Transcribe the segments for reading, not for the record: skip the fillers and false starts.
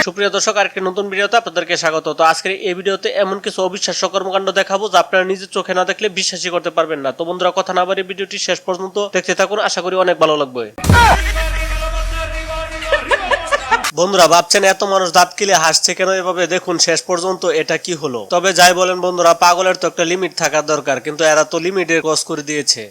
সুপ্রিয় দর্শক, আরেকটি নতুন ভিডিওতে আপনাদেরকে স্বাগত। তো আজকের এই ভিডিওতে এমন কিছু অবিশ্বাস্য কর্মকাণ্ড দেখাবো যা আপনারা নিজের চোখে না দেখলে বিশ্বাসই করতে পারবেন না। তো বন্ধুরা, কথা না বাড়িয়ে ভিডিওটি শেষ পর্যন্ত দেখতে থাকুন, আশা করি অনেক ভালো লাগবে। বন্ধুরা, ভাবছেন এত মানুষ দাঁত কিলে হাসছে কেন এভাবে? দেখুন শেষ পর্যন্ত এটা কি হলো। তবে যাই বলেন বন্ধুরা, পাগলের তো একটা লিমিট থাকার দরকার, কিন্তু এরা তো লিমিটের ক্রস করে দিয়েছে।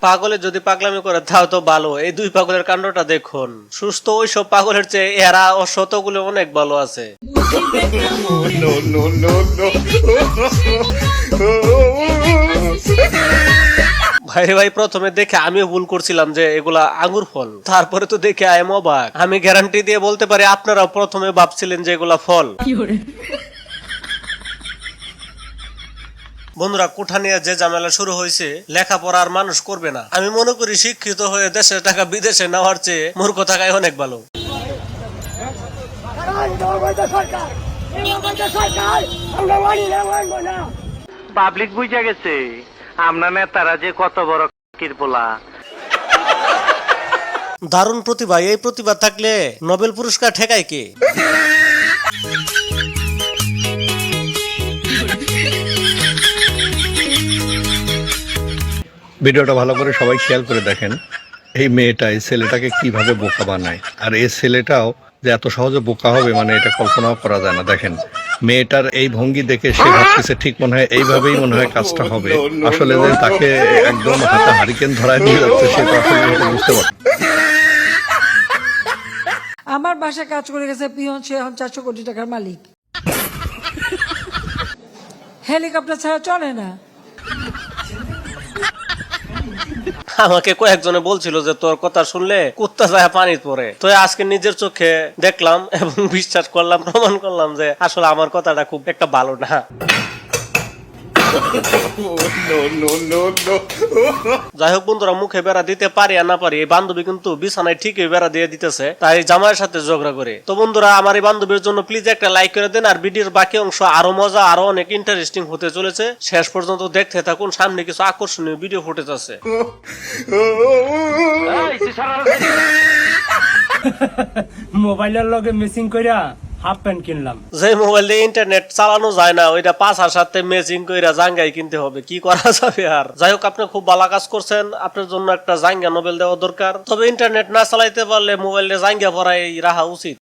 পাগলে যদি পাগলামি করে তাও তো ভালো, এই দুই পাগলের কাণ্ডটা দেখুন। সুস্থ ওইসব পাগলের চেয়ে এরা অসতগুলো অনেক ভালো আছে। ভাই প্রথমে দেখে আমিও ভুল করছিলাম যে এগুলা আঙ্গুর ফল, তারপরে তো দেখে আই এম অবাক। আমি গ্যারান্টি দিয়ে বলতে পারি আপনারাও প্রথমে ভাবছিলেন যে এগুলা ফল। বন্ধুরা, কোঠা নিয়ে যে ঝামেলা শুরু হয়েছে, লেখাপড়ার মানুষ করবে না। আমি মনে করি শিক্ষিত হয়ে দেশের টাকা বিদেশে নেওয়ার চেয়ে মূর্খ থাকাই অনেক ভালো। পাবলিক বুঝে গেছে আমরা নেতারা যে কত বড় কিরপোলা। দারুণ প্রতিভা, এই প্রতিভা থাকলে নোবেল পুরস্কার ঠেকায় কে? ভিডিওটা ভালো করে সবাই খেয়াল করে দেখেন। এই মেয়েটা এই ছেলেটাকে কিভাবে বোকা বানায়, আর এই ছেলেটাও যে এত সহজে বোকা হবে মানে এটা কল্পনাও করা যায় না। দেখেন মেয়েটার এই ভঙ্গি দেখে সে ভাবতেছে ঠিক মনে হয় এইভাবেই মনে হয় কাজটা হবে। আসলে যে তাকে একদম হাতে হারিকেন ধরায় নিয়ে যাচ্ছে সে তো আসলে বুঝতে পারে। আমার বাসায় কাজ করে গেছে পিয়ন, সে এখন 400 কোটি টাকার মালিক। হেলিকপ্টার ছাড়া চলে না। আমাকে কয়েকজনে বলছিল যে তোর কথা শুনলে কুত্তা যায় পানি পড়ে। তো আজকে নিজের চোখে দেখলাম এবং বিশ্বাস করলাম, প্রমাণ করলাম যে আসলে আমার কথাটা খুব একটা ভালো না। যাই হোক বন্ধুরা, মুখে বেড়া দিতে পারি আর না পারি, এই বান্ধবী কিন্তু বিছানায় ঠিকই বেড়া দিয়ে দিতেছে, তাই জামাইয়ের সাথে ঝগড়া করে। তো বন্ধুরা, আমার এই বান্ধবীর জন্য প্লিজ একটা লাইক করে দেন, আর ভিডিওর বাকি অংশ আরো মজা, আরো অনেক ইন্টারেস্টিং হতে চলেছে। শেষ পর্যন্ত দেখতে থাকুন, সামনে কিছু আকর্ষণীয় ভিডিও ফুটেজ আছে। মোবাইলের লগে মিসিং কইরা হাফ প্যান্ট কিনলাম। যে মোবাইল দিয়ে ইন্টারনেট চালানো যায় না, ওইটা পাঁচার সাথে ম্যাচিং কইরা জাঙ্গাই কিনতে হবে, কি করা যাবে আর। যাই হোক, আপনি খুব ভালো কাজ করছেন, আপনার জন্য একটা জাঙ্গা নোবেল দেওয়া দরকার। তবে ইন্টারনেট না চালাইতে পারলে মোবাইলে জাঙ্গা পড়াই রাখা উচিত।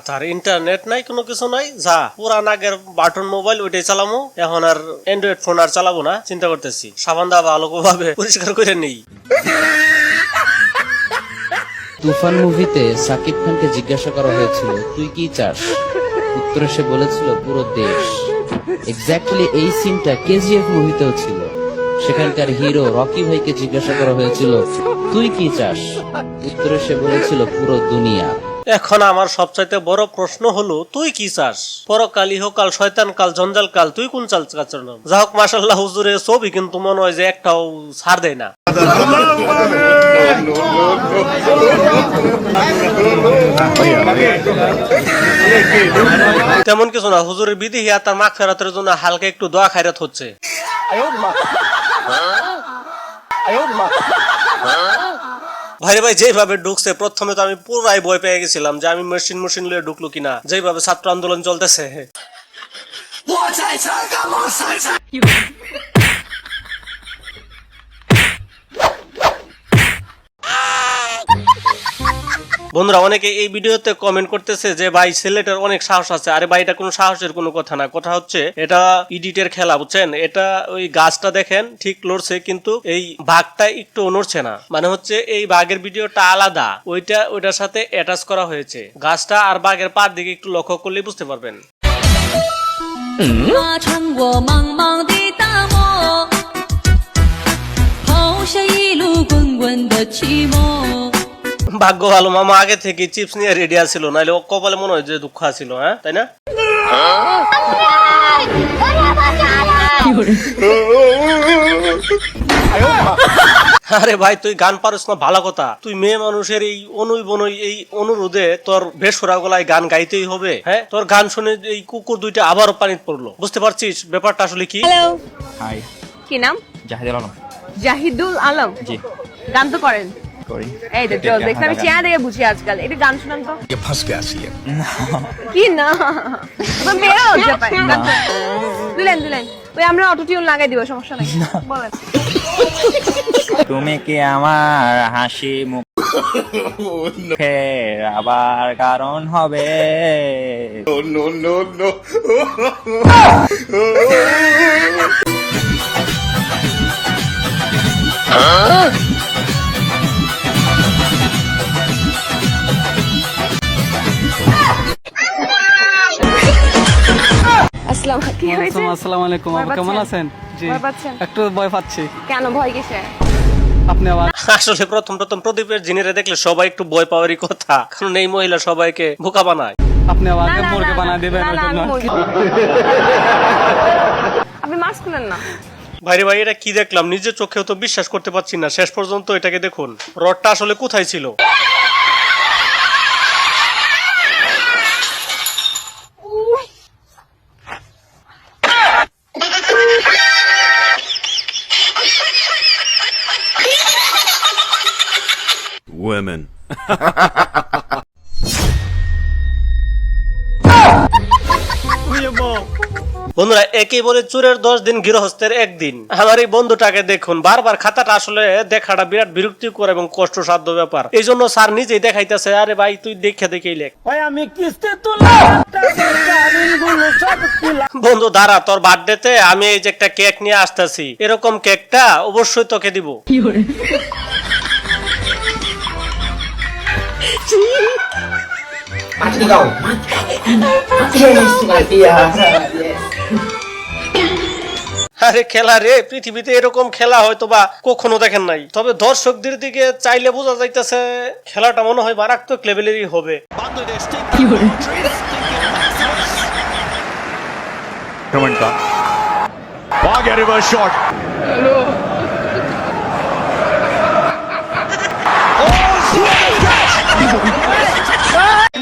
তার ইন্টারনেট নাই, কোনো কিছু নাই, যা পুরান আগের বাটন মোবাইল ওইটাই চালামু। এখন আর অ্যান্ড্রয়েড ফোন আর চালাবো না, চিন্তা করতেছি সাবান দা ভালোভাবে পরিষ্কার করে নেই। তুফান মুভিতে সাকিব খানকে জিজ্ঞাসা করা হয়েছিল তুই কি চাস, উত্তরে সে বলেছিল পুরো দেশ। এক্স্যাক্টলি এই সিনটা কেজিএফ মুভিতেও ছিল। সেখানকার হিরো রকি ভাইকে জিজ্ঞাসা করা হয়েছিল তুই কি চাস, উত্তরে সে বলেছিল পুরো দুনিয়া। এখন আমার সবচাইতে বড় প্রশ্ন হলো, তুই কি চাস? পরকাল, ইহকাল, শয়তান কাল, জঞ্জাল কাল, তুই কোন চাল চাচ্ছ? যা হোক, মাশাআল্লাহ, হুজুরের ছবি কিন্তু মনে হয় যে একটাও ছাড় দেয় না। তেমন কিছু না, হুজুরের বিধি আর তার মাগ ফেরাতের জন্য হালকা একটু দোয়া খায়রাত হচ্ছে। ভাইরে ভাই, যেভাবে ঢুকছে প্রথমে তো আমি পুরাই ভয় পেয়ে গেছিলাম যে আমি মেশিন লিয়ে ঢুকলো কিনা, যেভাবে ছাত্র আন্দোলন চলতেছে। বন্ধুরা, অনেকে এই ভিডিওতে কমেন্ট করতেছে যে ভাই ছেলেটার অনেক সাহস আছে। আরে ভাই, এটা কোনো সাহসের কোনো কথা না, কথা হচ্ছে এটা এডিটের খেলা, বুঝছেন? এটা ওই গাছটা দেখেন ঠিক লড়ছে, কিন্তু এই বাঘটা একটু নড়ছে না, মানে হচ্ছে এই বাঘের ভিডিওটা আলাদা, ওইটার সাথে অ্যাটাচ করা হয়েছে। গাছটা আর বাঘের পার দিকে একটু লক্ষ্য করলেই বুঝতে পারবেন। ভাগ্য ভালো মামা আগে থেকে চিপস নিয়ে রেডি আছিল, নাহলে ও কপালে মনে হয় যে দুঃখ আছিল, হ্যাঁ তাই না? আরে ভাই তুই গান পারস না ভালো কথা, তুই মেয়ে মানুষের এই অনুই বনই এই অনুরোধে তোর বেসুরা গলায় গান গাইতেই হবে? হ্যাঁ, তোর গান শুনে এই কুকুর দুইটা আবারও পানিতে পড়লো। বুঝতে পারছিস ব্যাপারটা আসলে কি? হ্যালো, হাই, কি নাম? জাহিদুল আলম। জাহিদুল আলম। জি, গান তো করেন? করি। এই তো চল দেখলাম, আমি চেহারা দেখে বুঝি আজকাল। এটা গান শুনান তো। কি না তো মেয়েরা লজ্জা পায়। দুলেন ওই আমরা অটো টিউন লাগাই দিব, সমস্যা নাই, বলেন। তুমি কি আমার হাসি মুখের আবার কারণ হবে? আসসালামু আলাইকুম, আপনি কেমন আছেন? জি, একটু ভয় পাচ্ছি। কেন ভয় কিসে? আপনি আবার আসলে প্রথম প্রদীপের জিনিরে দেখলে সবাই একটু ভয় পাওয়ারই কথা, কারণ এই মহিলা সবাইকে বোকা বানায়। আপনি আবার মুরগি বানায় দিবেন ওই জন্য। আপনি মাস্ক খুলেন না। ভাইরে ভাই, এটা কি দেখলাম, নিজের চোখেও তো বিশ্বাস করতে পারছি না। শেষ পর্যন্ত এটাকে দেখুন, রডটা আসলে কোথায় ছিল? Women. বন্ধুরা, একেই বলে চোরের 10 দিন গৃহস্থের 1 দিন। আমার এই বন্ধুটাকে দেখুন, বারবার খাতাটা আসলে দেখাটা বিরাট বিরক্তিকর এবং কষ্টসাধ্য ব্যাপার। এই জন্য স্যার নিজেই দেখাইতেছে, আরে ভাই তুই দেখেই লেখ। আমি কিস্তি তুলা বন্ধু দাঁড়া, তোর বার্থডেতে আমি এই যে একটা কেক নিয়ে আসতেছি, এরকম কেকটা অবশ্যই তোকে দিব। আরে খেলা রে, পৃথিবীতে এরকম খেলা হয়তো বা কখনো দেখেন নাই, তবে দর্শকদের দিকে চাইলে বোঝা যাইতেছে খেলাটা মনে হয় মারাত্মক লেভেলেরই হবে।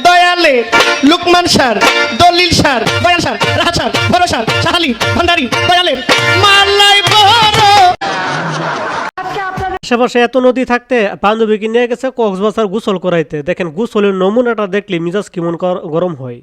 দয়ালে লুকমান স্যার, দলিল sir, Dayal sir, Rahat sir, বড় স্যার, শাহালি, ভান্ডারি, দয়ালের মালাই বড়। আশেপাশে এত নদী থাকতে বান্ধবীকে নিয়ে গেছে কক্সবাজার গোসল করাইতে। দেখেন গোসলের নমুনাটা দেখলে মিজাজ কেমন গরম হয়।